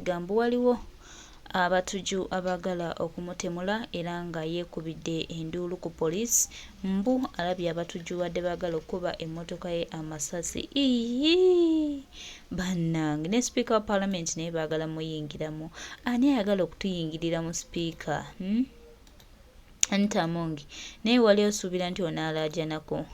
ebigambo waliwo abatuju abagala okumutemula era nga yeekubidde enduulu ku poliisi mbu alabye abatuju wadde bagala okuba emmotoka ye amasasi. Bannange ne sipiika wa paalamenti naye baagala muyingiramu. Ani ayagala okutuyingirira mu sipiika? Anita Among naye wali osuubira nti onaalaajanako.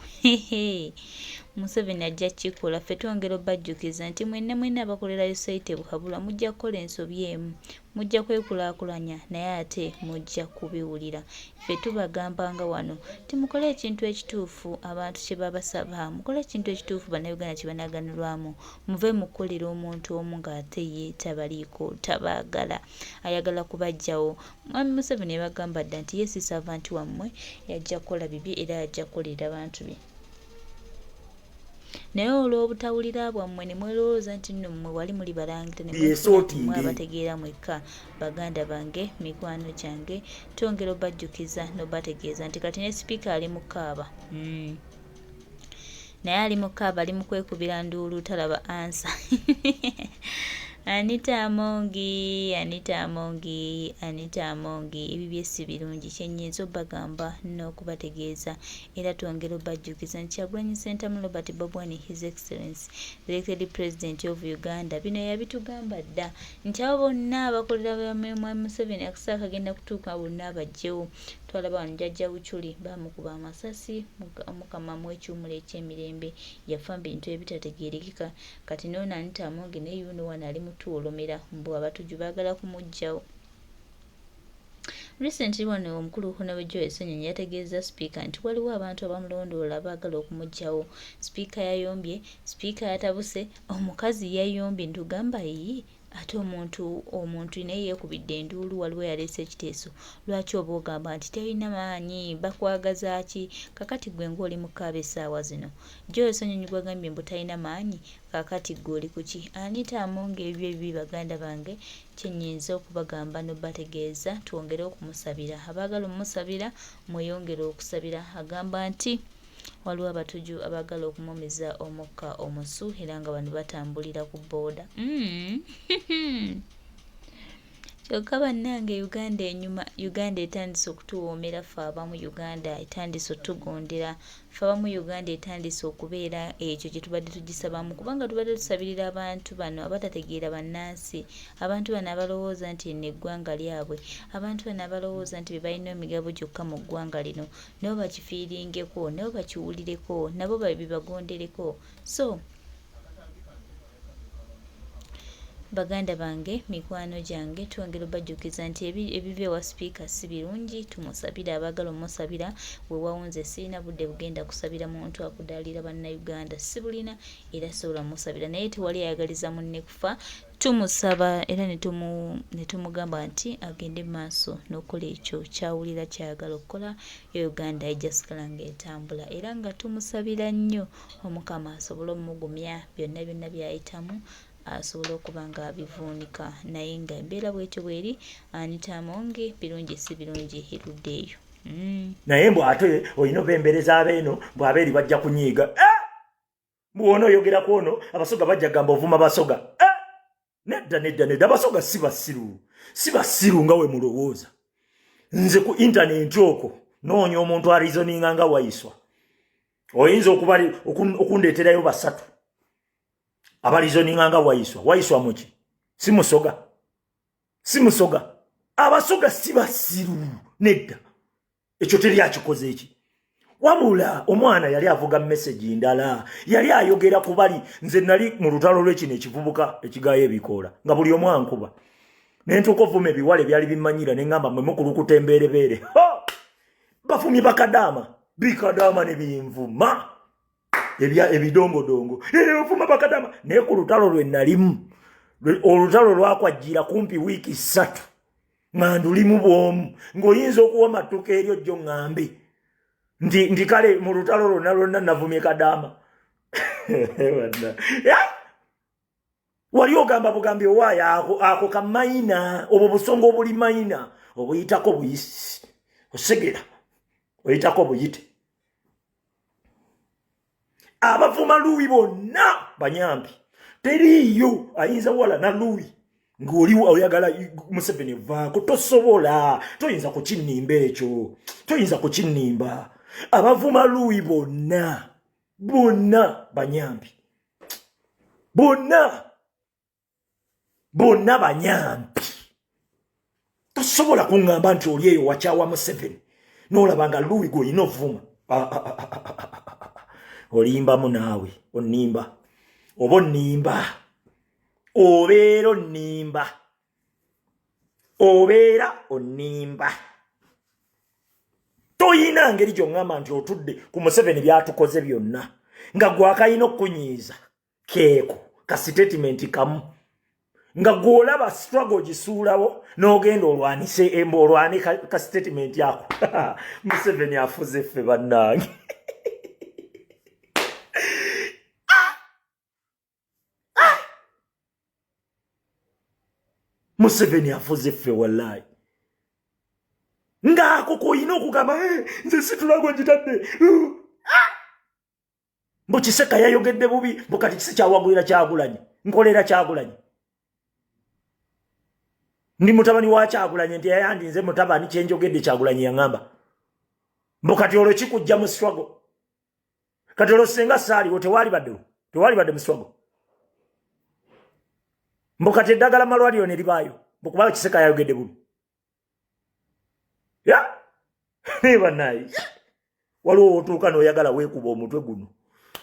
Museveni ajja kikola. Ffe twongera obbajjukiza nti mwenna abakolera USAID Buhabula mujja kukola ensobi emu, mujja kwekulaakulanya naye ate mujja kubiwulira. Ffe tubagambanga wano timukole ekintu ekituufu abantu kye babasaba, mukole ekintu ekituufu bannayuganda kye banaaganirwamu, muve mukolera omuntu omu ng'ate ye tabaliiko, tabaagala, ayagala kubaggyawo. Mwami Museveni yabagamba dda nti ye si saavanti wammwe, yajja kukola bibye era yajja kukolera abantu be. Naye olw'obutawulira bwammwe ne mwelowooza nti nno mmwe wali muli balangira ne mwe abategeera mwekka. Baganda bange, mikwano gyange, twongera obbajjukiza n'obbategeeza nti kati ne sipiika ali mu kkaaba. Naye ali mu kkaaba, ali mu kwekubira nduulu, talaba ansa. Anita Among, ebibye si birungi, kyennyinza obbagamba n'okubategeeza era twongera obbajjukiza nti Kyagulanyi Ssentamu Robert Bob Wine, His Excellency, the elected President of Uganda, bino yabitugamba dda nti abo bonna abakolera Mwami Museveni akaseera kagenda kutuuka bonna abajjewo. Twalaba wano Jjajja Buchuli bamukuba amasasi, Mukama mwekyumula eky'emirembe, yafa mu bintu ebitategeerekeka. Kati n'ono Anita Among ne yuno wano ali mutuwolomera mbu abatuju baagala kumuggyawo. Recently wano omukulu Honorable Joe Ssenyonyi yategeeza sipiika nti waliwo abantu abamulondoola baagala okumuggyawo. Sipiika yayombye, sipiika yatabuse, omukazi yayombye, ntugamba ate omuntu naye yeekubidde enduulu, waliwo yaleese ekiteeso. Lwaki oba ogamba nti talina maanyi, bakwagaza ki? Kakati gwe ng'oli mu kkaaba essaawa zino. Joe Ssenyonyi gwagambye mbu talina maanyi, kakati gwe oli ku ki? Anita Among ebyo ebibi baganda bange, kyennyinza okubagamba n'obbategeeza twongere okumusabira. Abaagala omusabira mweyongere okusabira. Agamba nti waliwo abatuju abaagala okumumiza omukka omusu era nga bano batambulira ku booda. Kyokka bannange Uganda enyuma, Uganda etandise okutuwoomera, ffe abamu Uganda etandise otugondera, ffe abamu Uganda etandise okubeera ekyo kye tubadde tugisabamu, kubanga tubadde tusabirira abantu bano abatategeera bannansi, abantu bano abalowooza nti eno eggwanga lyabwe, abantu bano abalowooza nti be balina emigabo gyokka mu ggwanga lino, nabo bakifiiringeko, nabo bakiwulireko, nabo bibagondereko. So baganda bange, mikwano gyange, twongera obbajjukiza nti ebivye wa sipiika si birungi, tumusabira. Abaagala omusabira we wawunze, sirina budde bugenda kusabira muntu akudaalira bannayuganda, si bulina era sobola musabira, naye tewali ayagaliza munne kufa. Tumusaba era ne tumugamba nti agende mu maaso n'okola ekyo kyawulira kyayagala okukola, Uganda ejja sigala ng'etambula, era nga tumusabira nnyo Omukama asobole omugumya byonna by'ayitamu, asobola okuba nga abivuunika. Naye nga embeera bwetyo bweri, Anita Among birungi si birungi erudde eyo. Naye mbw ate olina obembereza abeeno bw'abeeri bajja kunyiiga. Bw'ona oyogerako ono abasoga bajja gamba ovuma basoga. Nedda abasoga si basiru nga we mulowooza. Nze ku intaneti okwo noonya omuntu arizoninga nga Waiswa. Oyinza okuba okundeeterayo basatu abalizoninga nga Waiswa muki? Si musoga. Abasoga si basiru, nedda. Ekyo teri akikoze eki. Wabula omwana yali avuga message ndala, yali ayogera ku bali, nze nali mu lutalo lw'ekino ekivubuka ekigaayo ebikoola nga buli omu ankuba. Ne ntuuka ovuma ebiwale byali bimmanyira ne ngamba mwe mukulukuta embeerebeere. Bafumye bikadaama ne binvuma ebidongodongo. Ofuma bakadaama naye ku lutalo lwe nalimu, olutalo lwakwajjira kumpi wiiki 3 nga ndulimu bwomu, ng'oyinza okuwa matuka eri ojjo ŋŋambe ndi kale mu lutalo lwonna navumye kadaama. Wali ogamba bugambi owaayo ako kamayina, obwo busongo obuli mayina obuyitako buyisi, osegera oyitako buyite. Abavuma Luwi bonna banyambi, teriiyo ayinza wala na Luwi ng'oli oyagala Museveni vaako tosobola toyinza kukinnimba ekyo toyinza kukinnimba abavuma Louis bonna banyambi bonna banyambi tosobola kuŋŋamba nti oli eyo wakyawa Museveni n'olabanga Louis gw'olina ovuma olimbamu naawe onnimba oba onnimba obeera onnimba toyina ngeri gy'oŋŋamba nti otudde ku Museveni byatukoze byonna nga gwakayina okunyiiza keeko ka statement kamu nga gwolaba struggle gisuulawo n'ogenda olwanise emba olwane ka statement ako Museveni afuze ffe bannange Museveni afuze ffe wallahi ngako koyina okugamba nze situlago njitadde mbu Kiseka yayogedde bubi mbu kati Kise kyawagulira Kyagulanyi nkolera Kyagulanyi ndi mutabani wa Kyagulanyi nti yayandinze mutabani kyenjogedde Kyagulanyi yaŋŋamba mbu kati olwo kikujja mu struggle kati olwo senga saaliwo tewali badde mu struggle mbu kati eddagala malwaliro ne libaayo mbu kubanga Kiseka yayogedde bubi ya neba nayi waliwo otuuka n'oyagala weekuba omutwe guno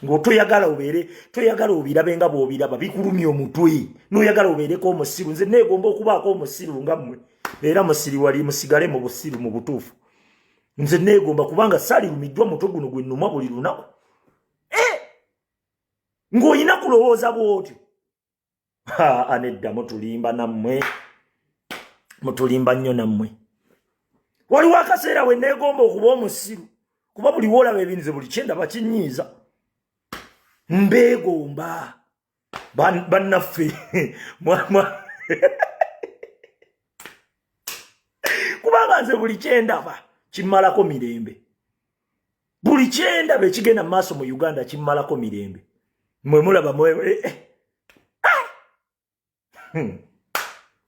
ng'otoyagala obirabe nga bw'obiraba bikulumya omutwe n'oyagala obeereko omusiru nze neegomba okubaako omusiru nga mmwe era musiri wali musigale mu busiru mu butuufu nze neegomba kubanga saalirumiddwa mutwe guno gwe nnuma buli lunaku ng'olina kulowooza bw'otyo anedda mutulimba nnyo nammwe waliwo akaseera we neegomba okuba omusiru kuba buli woolaba ebinze buli kyendaba kinyiiza mbeegomba bannaffe kubanga nze buli kyendaba kimmalako mirembe buli kyendaba ekigenda mu maaso mu Uganda kimmalako mirembe mwe mulaba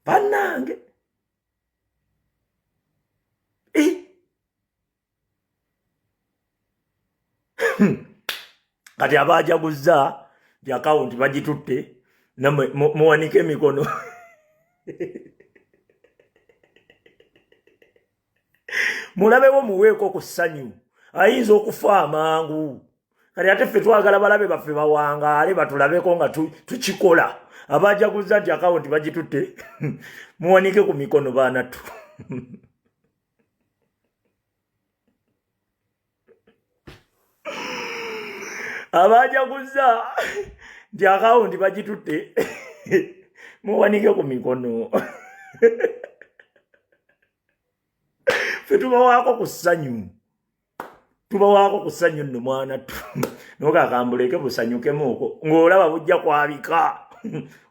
bannange kati abajaguza nti akawunti bagitutte namwe muwanike emikono mulabewo muweeko ku ssanyu ayinza okufa amangu kati ate ffe twagala balabe baffe bawangaale batulabeko nga tukikola abajaguza nti akawunti bagitutte muwanike ku mikono baanattu abajaguza nti akawunti bagitutte muwanike ku mikono ffe tubawaako ku ssanyu nno mwanattu nokakambuleke busanyukemu okwo ng'olaba bujja kwabika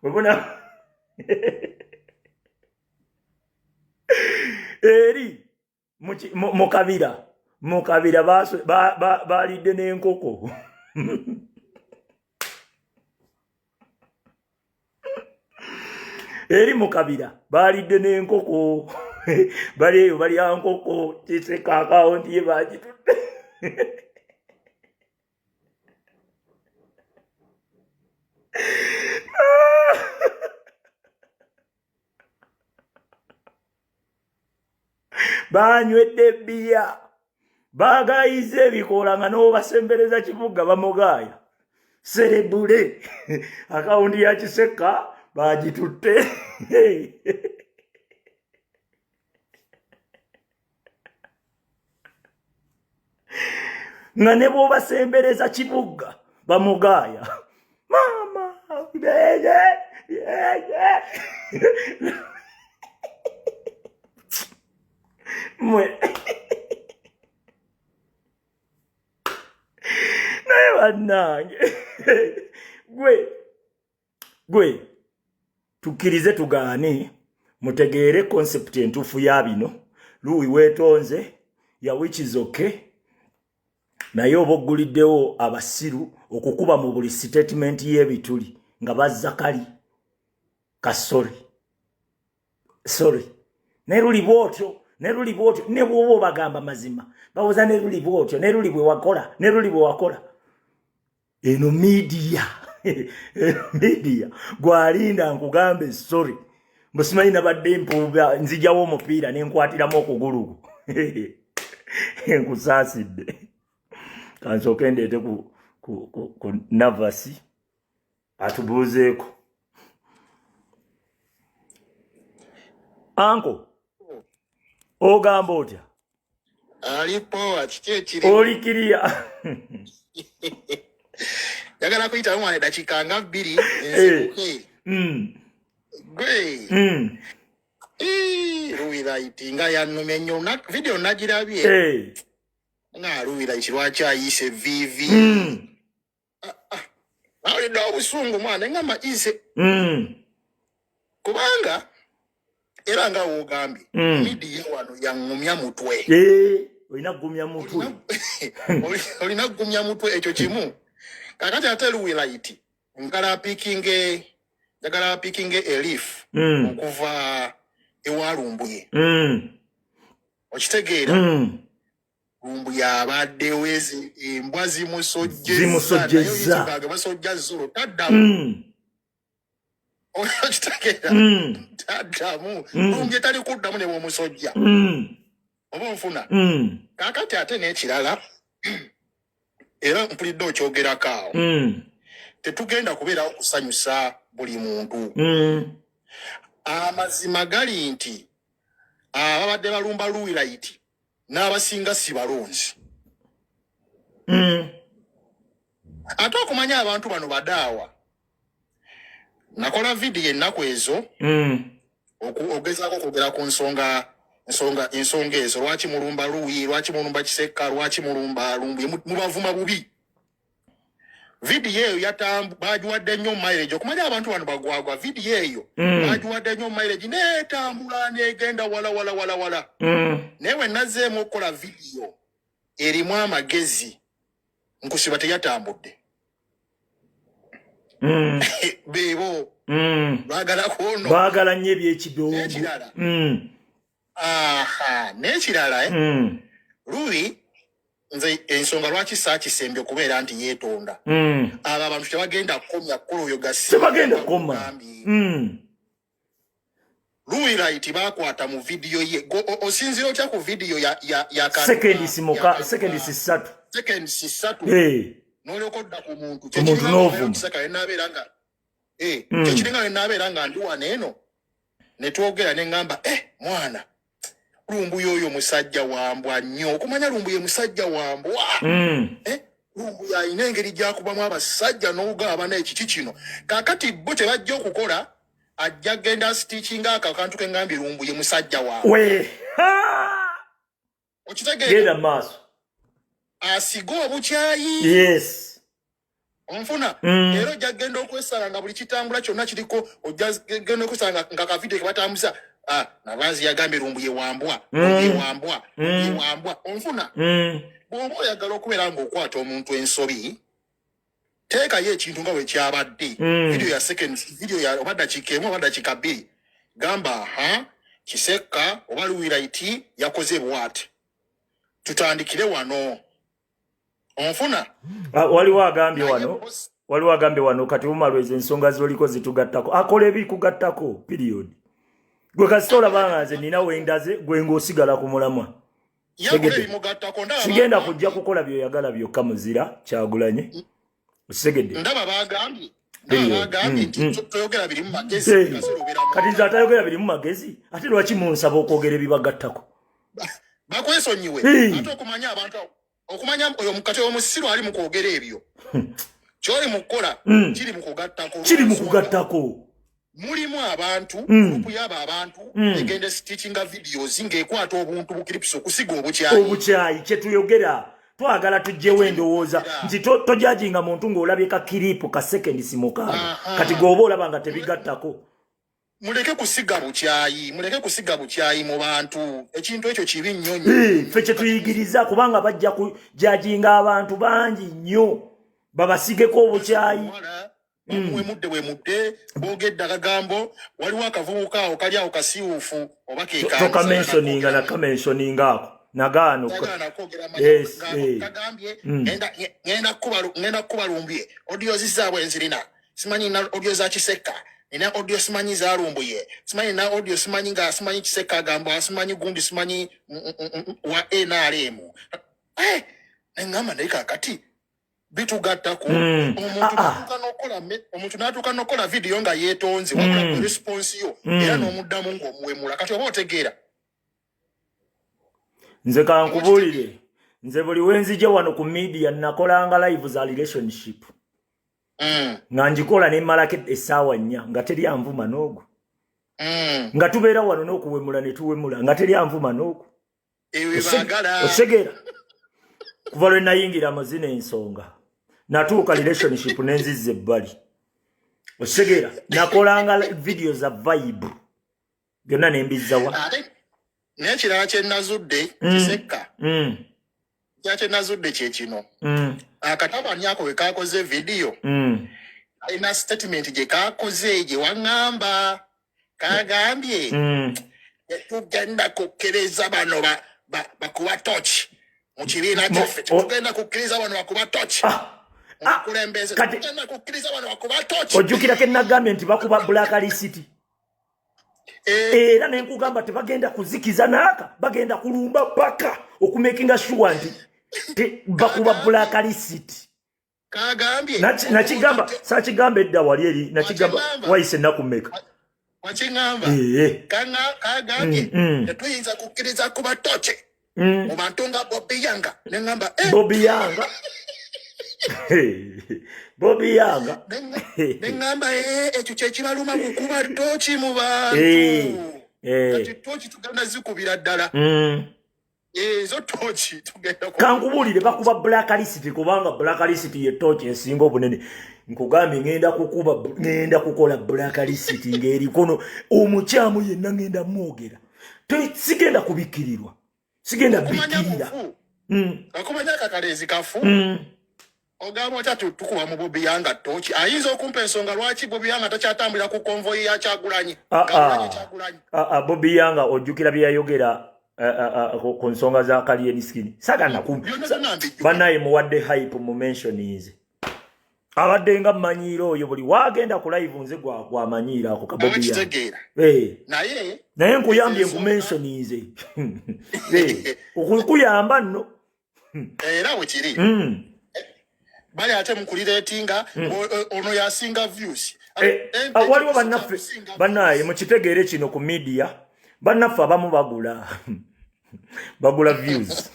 webona eri mukabira balidde n'enkoko eri mukabira balidde n'enkoko bali eyo balya nkoko Kiseka akawunti ye bagitutte banywedde bbiya bagayize ebikola nga n'obasembereza kibuga bamugaaya serebule akawunti ya Kiseka bagitutte nga ne bw'obasembereza kibuga bamugaaya mama mwe naye bannange gwe tukkirize tugaane mutegeere concept entuufu ya bino Louis weetonze yawikizoke naye oba ogguliddewo abasiru okukuba mu buli statement y'ebituli nga bazza kali kasori sorry neruli bwotyo ne bwobo bagamba mazima bawoza neruli bwotyo neruli bwe wakola eno media media gwalinda nkugambe sorry musimanyi nabadde mpuuba nzijawo omupiira nenkwatiramu okugulu enkusaasidde kansooke ndeete ku navasi atubuuzeeko anko ogamba otya alipoa kiki olikiriya yagala kuyita mwana dakika nga 2 gwe Ruwiraiti nga yanumye nnyo video nagirabye nga Ruwiraiti lwaki ayise vivi awulidde obusungu mwana ngamba ise kubanga era nga wogambye midiya wano yaŋŋumya mutwe olina kugumya mutwe olina kugumya mutwe ekyo kimu kakati ate Ruwiraiti njagala pikinge elif okuva ewalumbuye okitegeera lumbuye abaddewo embwa zimusojjeza basojja zolo taddamu okitegeera taddamu lumbuye tali kuddamu ne bw'omusojja oba onfuna kakati ate n'ekirala era mpulidde okyogerako awo tetugenda kubeerawo kusanyusa buli muntu amazima gali nti ababadde balumba Ruwiraiti n'abasinga si balonzi ate okumanya abantu bano badaawa nakola vidiyo ennaku ezo ogezaako okwogera ku nsonga ezo lwaki mulumba Luuyi lwaki mulumba Kisekka lwaki mulumba Lumbuye mubavuma bubi vidiyo eyo bagiwadde nnyo mileage okumanya abantu bano bagwagwa vidiyo eyo bagiwadde nnyo mileage netambula negenda wala naye we nazzeemu okukola vidiyo erimu amagezi nkusiba teyatambudde beebo baagala kuono baagala nnyo ebyekidongo n'ekirala Luuyi nze ensonga lwaki saakisembye okubeera nti yeetonda abo abantu tebagenda kukomya kkola oyo tebagenda kukoma Ruwiraiti bakwata mu vidiyo ye osinzira otya ku vidiyo ya sekendi 3 n'olyoka odda ku muntu kyekiringa wenaabeera nga ndi wano eno ne twogera ne ŋŋamba mwana Lumbuye oyo musajja wambwa nnyo okumanya Lumbuye musajja wambwa Lumbuye alina engeri gyakubamu abasajja n'ogaba n'ekiki kino kakati bo tebajja okukola ajja genda stitchinga akantu kengambye Lumbuye musajja wambwa okitegeera maaso asiga obukyayi yes onfuna era ojja genda okwesala nga buli kitambula kyonna kiriko ojja genda okwesala nga kavidiyo kebatambuza Nabanzi yagambye Lumbuye wambwa onfuna bw'oba oyagala okubeera ng'okwata omuntu ensobi teekayo ekintu nga bwe kyabadde vidiyo ya oba dakiika emu oba dakiika 2 gamba Kisekka oba Ruwiraiti yakoze bw'ati tutandikire wano onfuna waliwo agambye wano kati bumalweza ensonga zoliko zitugattako akola ebikugattako period gwe kasitola bangaze nina wendaze gwe ng'osigala ku mulamwa sigenda kujja kukola byoyagala byokka muzira Kyagulanyi osegedde ndaba bagambye toyogera biri mu magezi kati nze atayogera biri mu magezi ate lwaki munsaba okwogera ebibagattako bakwesonyiwe ate okumanya abantu okumanya oyo mukate omusiru ali mu kwogera ebyo kyoli mu kukola kiri mu kugattako mulimu abantu grupu yaba abantu egenda stitchinga videos ng'ekwata obuntu bukiripiso okusiga obukyayi kyetuyogera twagala tujjewo endowooza nti tojajinga muntu ng'olabye ka kiripu ka seconds mukaaga kati gwoba olaba nga tebigattako muleke kusiga bukyayi mu bantu ekintu ekyo kibi nnyo ffe kyetuyigiriza kubanga bajja kujajinga abantu bangi nnyo babasigeko obukyayi we mudde boogedde akagambo waliwo akavubuka awo kali awo kasiwuufu oba kekamensoninga nakamensoninga ako nagaano kagambye ngenda kukuba Lumbuye audio zizaabwe nzirina simanyi na audio za Kiseka nina audio simanyi za Lumbuye simanyi na audio simanyi nga simanyi Kiseka agamba simanyi gundi simanyi wa NRM ngamba naye kakati bitugattako omuntu n'atuuka n'okola video nga yeetonze wabula response yo era n'omuddamu ng'omuwemula kati oba otegeera nze kankubuulire nze buli wenzija wano ku media nakolanga live za relationship nga njikola nemmalako essaawa 4 nga teri anvuma n'ogwo nga tubeera wano n'okuwemula ne tuwemula nga teri anvuma n'ogwo otegeera kuva lwe nayingira amazina ensonga natuuka relationship nenzizza ebbali otegeera nakolanga video za vibe byonna nembizzawa n'ekirala kye nazudde Kiseka kye nazudde kye kino akatabani ako we kakoze video alina statement gye kakoze gye waŋŋamba kagambye tugenda kukkiriza bano bakuba tochi mu kibiina kyaffe tugenda kukkiriza bano bakuba tochi omukulembeze tugenda kukkiriza bano bakuba tochi ojjukirako ennagambye nti bakuba blacklist era nenkugamba tebagenda kuzikiza naaka bagenda kulumba paka okumakinga sure nti bakuba blacklist kagambye nakigamba saakigamba edda wali eri nakigamba wayise ennaku mmeka wakingamba kagambye tetuyinza kukkiriza kuba toche mu bantu nga Bobby Yanga neŋŋamba Bobby Yanga neŋŋamba ekyo kyekibaluma kukuba tochi mu bantu kati tochi tugenda zikubira ddala ezo tochi tugenda kankubuulire bakuba blacklist kubanga blacklist ye tochi esinga obunene nkugambye ngenda kukola blacklist ng'erikono omukyamu yenna ngenda mwogera sigenda kubikkirirwa sigenda bikkirira akumanya kakalezi kafu ogamba otya tukuba mu Bobby Yanga tochi ayinza okumpa ensonga lwaki Bobby Yanga takyatambulira ku konvoyi ya Kyagulanyi Bobby Yanga ojjukira bye yayogera ku nsonga za Kalien Skin sagana bannaye muwadde hype mu mentioninze abadde nga mmanyiira oyo buli wagenda ku live nze gwamanyiira ako ka Bobby Yanga naye nkuyambye nkumentioninze okukuyamba nno era wekiri bali ate mukuliretinga ono yasinga views waliwo bannaffe bannaye mukitegeere kino ku media bannaffe abamu bagula views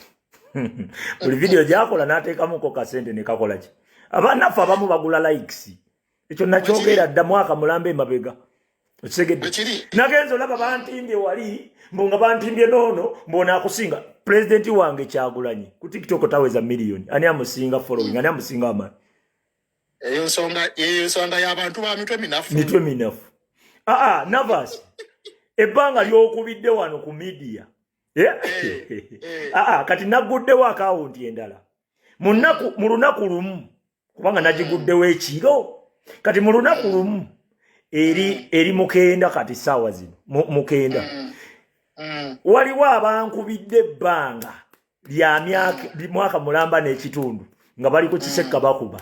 buli video gyakola n'ateekamuko kasente ne kakola ki abannaffe abamu bagula likes ekyo nakyogera dda mwaka mulamba emabega okisegedde nagenza olaba bantimbye wali nga bantimbye noono mbona akusinga pulezidenti wange Kyagulanyi ku TikTok taweza miliyoni ani amusinga following ani amusinga amani eyo nsonga y'abantu ba mitwe minafu Navas ebbanga ly'okubidde wano ku media kati naguddewo akawunti endala mu lunaku lumu kubanga nagiguddewo ekiro kati mu lunaku lumu eri mukenda kati saawa zino mukenda waliwo abankubidde ebbanga lya mwaka mulamba n'ekitundu nga bali ku Kiseka bakuba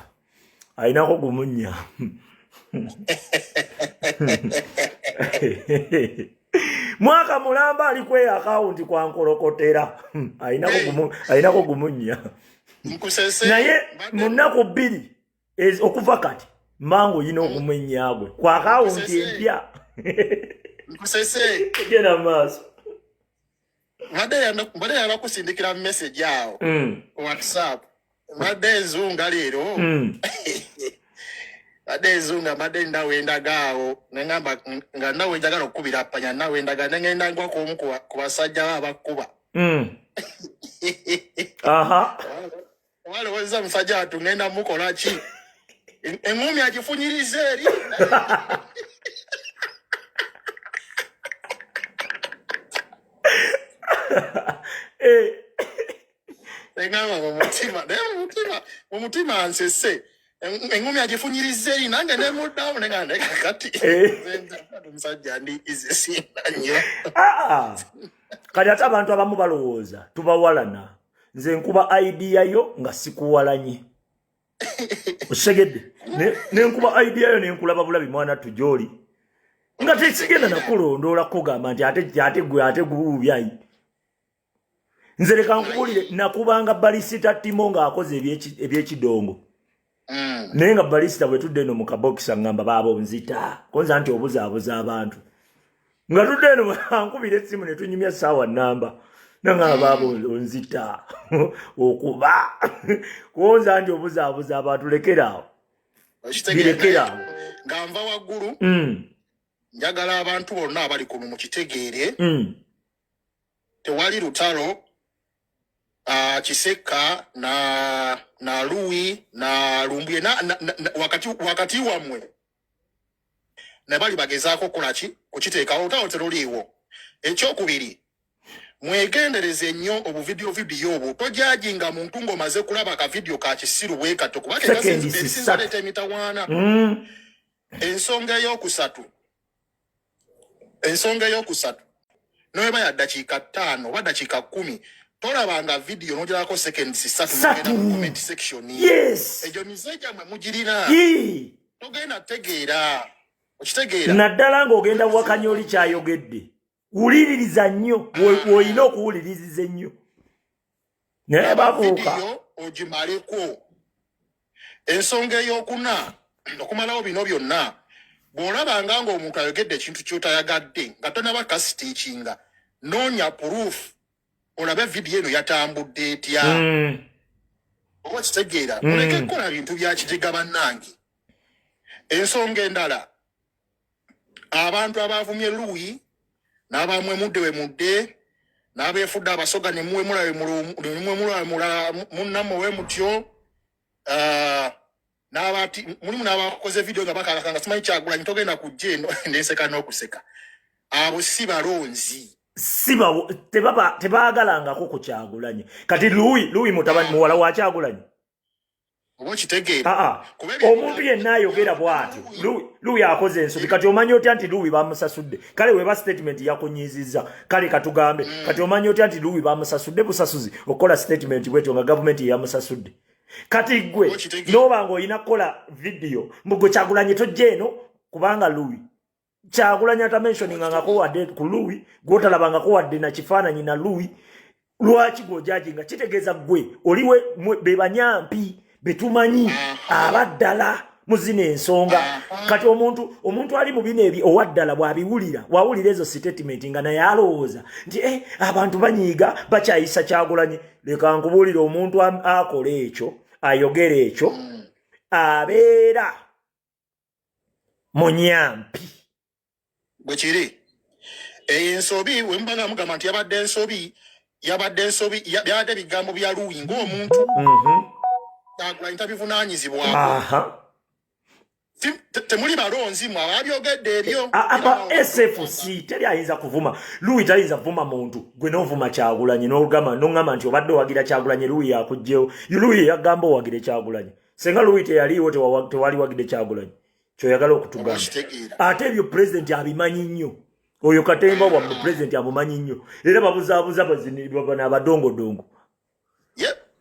ayinako gumunya mwaka mulamba ali kwe akawunti kwa nkolokotera ayinako gumunya naye mu nnaku 2 okuva kati mango yina okumunyagwe kwa akawunti empya genda maaso mbadde yabakusindikira message awo WhatsApp mbadde enzunga leero mbadde enzunga mbadde ndawendagaawo neŋŋamba nga nawe njagala okukubira appanya nawendaga neŋŋenda ngwa kumu ku basajja abakkuba walowooza musajja watu ŋŋenda mukola ki eŋŋumi agifunyiriza eri eŋŋamba mu mutima nsese engumi agifunyiriza eri nange ne muddamu ne kati omusajja ndi izesinda nnyo. Kati ate abantu abamu balowooza tubawalana nze nkuba idea yo nga sikuwalanye osegedde nenkuba idea yo nenkulaba bulabi mwana tujoli nga tesigenda nakulondoola kugamba nti ate guubyayi nze leka nkubulire nakubanga balisita timo ng'akoze ebyekidongo naye nga balisita bwe tudde eno mu kabokisa ngamba baabo nzita konza nti obuzaabuza abantu nga tudde eno ankubira essimu ne tunyumya ssaawa nnamba nangamba baabo nzita okuba konza nti obuzaabuza abantu lekeraawo birekeraawo nga nva waggulu njagala abantu bonna abali kuno mukitegeere tewali lutalo Kiseka na Louis na Lumbye wakati wamwe ne bali bagezaako kolaki kukiteekawo utawo teruliiwo. Ekyokubiri mwegendereze nnyo obuvidiyo obwo tojajinga muntu ng'omaze kulaba akavidiyo ka kisiru bwe kato kubanga esinzaleeta emitawaana. Ensonga eyokusatu noeba ya dakiika 5 oba dakiika 10 tolabanga video nojalako seconds 3 mu comment section. Yes. Ejo mizeja mwe mujirina. Togenda tegeera. Okitegeera. Naddala ng'ogenda wakanyoli kyayogedde. Wuliririza nnyo. Woyina okuwuliririza ennyo. Naye babuuka. Ogimaleko. Ensonga ey'okuna okumalawo bino byonna bw'olabanga ng'omuntu ayogedde ekintu ky'otayagadde nga tonaba kasitiikinga noonya proof olabe video eno yatambudde etya. Oba kitegeera muleke kukola bintu bya kijiga bannange. Ensonga endala abantu abavumye Louis n'abamwe mudde we mudde n'abeefudde abasoga ne muwe mulawe munnamwe we mutyo n'abati mulimu n'abakoze video nga bakakanga simanyi Kyagulanyi togenda kujja eno nenseka n'okuseka abo si balonzi. Tebaagalangako ku Kyagulanyi. Kati Louis mutabani muwala wa Kyagulanyi. Omuntu yenna ayogera bw'atyo. Louis akoze ensobi. Kati omanyi otya nti Louis bamusasudde? Kale weba statement yakunyiizizza. Kale katugambe. Kati omanyi otya nti Louis bamusasudde busasuzi okola statement bwetyo nga government yamusasudde. Kati gwe n'oba ng'olina kukola video mbugo Kyagulanyi tojja eno kubanga Louis Kyagulanyi atamentioningangako wadde ku Louis gwotalabangako wadde na kifaananyi na Louis lwaki gw'ojajinga kitegeeza gwe oliwe be banyampi betumanyi abaddala muzina ensonga. Kati omuntu ali mu bino ebyo owaddala bw'abiwulira wawulira ezo statement nga naye alowooza nti abantu banyiiga bakyayisa Kyagulanyi. Leka nkubuulira omuntu akola ekyo ayogera ekyo abeera munyampi. Bwe kiri ensobi we mbanga mugamba nti yabadde ensobi byabadde bigambo bya Louis ng'omuntu Kyagulanyi tabivunaanyizibwako. Temuli balonzi mwe ababyogedde ebyo. SFC teri ayinza kuvuma Louis tayinza kuvuma muntu gwe n'ovuma Kyagulanyi n'ogamba nti obadde owagira Kyagulanyi Louis yakugjewo. Louis yagamba owagire Kyagulanyi senga Louis teyaliiwo tewali wagide Kyagulanyi kyoyagala okutugamba. Ate ebyo president abimanyi nnyo. Oyo Katemba wa president amumanyi nnyo era babuzaabuza bana abadongodongo.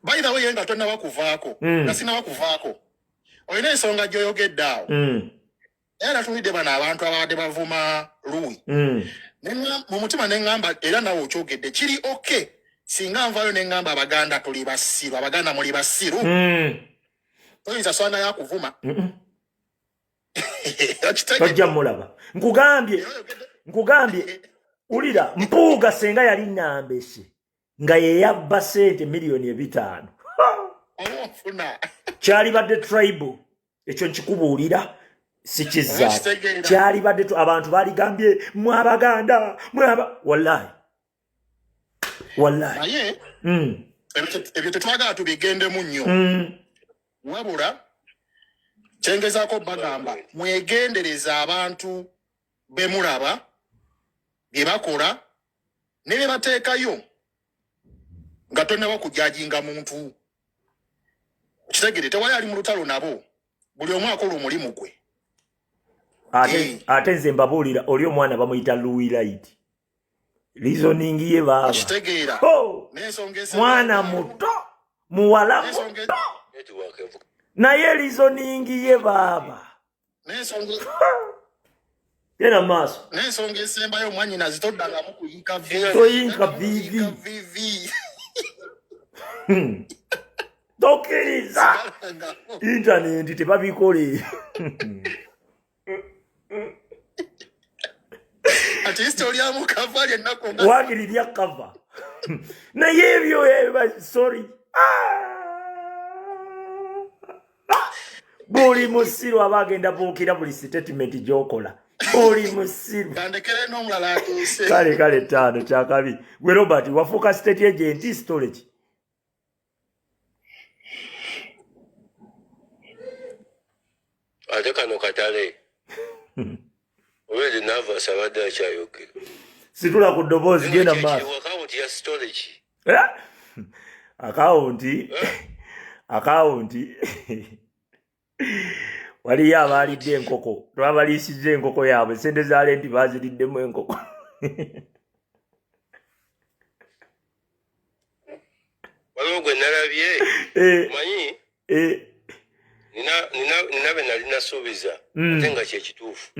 By the way yenga tonna bakuvaako nasina bakuvaako olina ensonga gy'oyogedde awo era tulidde bano abantu abadde bavuma Louis mu mutima ne ŋŋamba era nawe okyogedde kiri okay singa nvayo ne ŋŋamba Abaganda tuli basiru Abaganda muli basiru toyinza swana yakuvuma tojja mulaba nkugambye ulira Mpuuga senga yali Nambese nga yeyabba sente miliyoni 5 kyali badde tribal ekyo nkikubuulira sikiza kyali badde abantu baligambye mwe Abaganda wallahi naye ebyo tetwagala tubigendemu nnyo wabula kyengezaako bagamba mwegendereza abantu bemulaba bye bakola ne bye bateekayo nga tonnaba kujajinga muntu. Kitegere tewali ali mu lutalo nabo buli omu akola omulimu gwe. Ate nze mbabuulira oli omwana bamuyita Louis Light. Reasoning ye baba. Kitegeera. Mwana muto, muwala muto. Naye reasoning ye baba. Tena maso. N'ensonga esembayo omwanyina zitoddangamu kuyinka vivi. Toyinka vivi. Tokkiriza. Internet tebabikole. Ati history ya mukava lye nako nga. Wagiri lya cover. Naye ebyo sorry. Buli musiru abagenda buukira buli statement gyokola. Buli musiru. Kandekere n'omulala atuuse. Kale 5 kyakabi. Gwe Robert wafuuka state agent storage. Ate kano katale. Obedi nervous abadde akyayogera. Situla ku ddoboozi genda maaso. Account ya storage. Account. Waliyo abaalidde enkoko. Twabaliisizza enkoko yaabwe. Sente za lenti baaziriddemu enkoko. Waliwo gwe nalabye. Manyi? Nina be nali nasuubiza. Ate nga kyekituufu.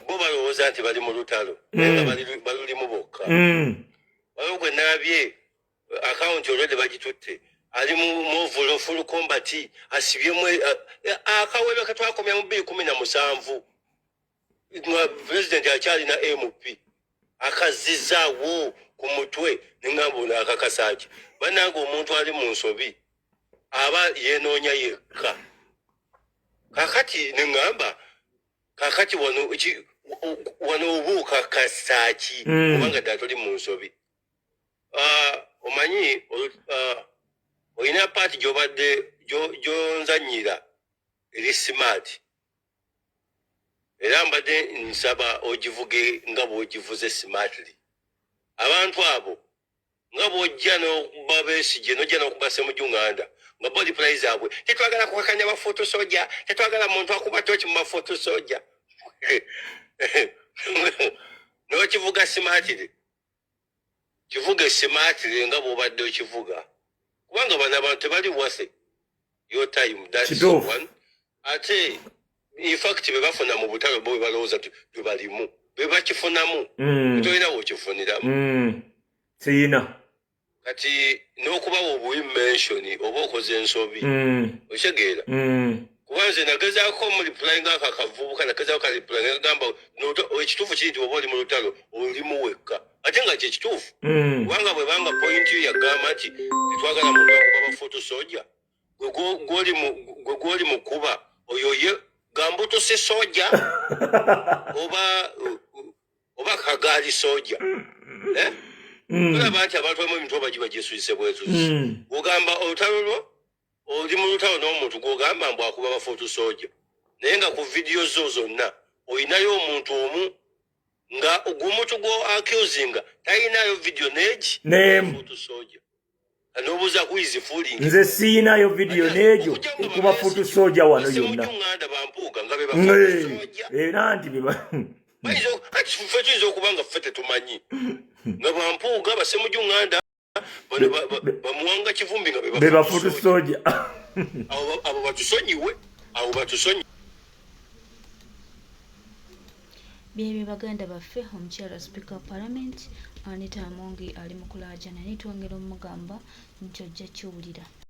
Bo balowooza nti bali mu lutalo. Nga balulimu bokka. Waliwo gwe nalabye. Account olwedde bagitutte. Ali mu full combat asibyemu akawebe katwakomya mu 2017 president akyali na MP akazizaawo ku mutwe ningambona akakasaaki bananga omuntu ali mu nsobi aba yenoonya yekka kakati ningamba kakati wano obuuka kasaaki kubanga ddala toli mu nsobi omanyi oyina paati gy'obadde gyonzanyira eri smart era mbadde nsaba ogivuge nga bw'ogivuze smartly abantu abo nga bw'ojja n'okuba beesigye n'ojja n'okuba Ssemujjunganda nga body price abwe tetwagala kukakanya bafoto soja tetwagala muntu akuba toki mu bafoto soja n'okivuga smartly kivuge smartly nga bw'obadde okivuga kubanga bano abantu tebali wase your time that's one ate in fact be bafuna mu butalo bo balowooza tubalimu be bakifunamu tolina wokifuniramu siyina kati n'okubawa obuimensioni oba okoze ensobi okitegeera kuba nze nagezaako mu reply ng'ako akavubuka nagezaako ka reply ngagamba ekituufu kiri nti oba oli mu lutalo olimu wekka ate nga kyekituufu kubanga bwe banga point yo yagamba nti tetwagala muntu akuba bafoto soja gwe gwoli mu kuba oyo ye gamba otose soja oba kagaali soja olaba nti abantu bamu emitwe bagiba gyesuise bwesusi ogamba olutalo lwo oli mu lutalo n'omuntu gw'ogamba mbu akuba bafoto soja naye nga ku vidiyo zo zonna oyinayo omuntu omu nga ogw'omuntu gwo accusinga tayinayo vidiyo neegi foto soja anobuuza ku izi fooling nze siinayo vidiyo n'egyo ekuba foto soja wano yonna Ssemujjunganda bampuuga nga be bafoto soja era nti ffe tuyinza okuba nga ffe tetumanyi nga bampuuga Bassemujjunganda bamuwanga kivumbi nga be bafoto soja abo batusonyiwe byebyo baganda baffe omukyala speaker of parliament Anita Amongi ali mu kulaajana naye twongera omugamba nti ojja kiwulira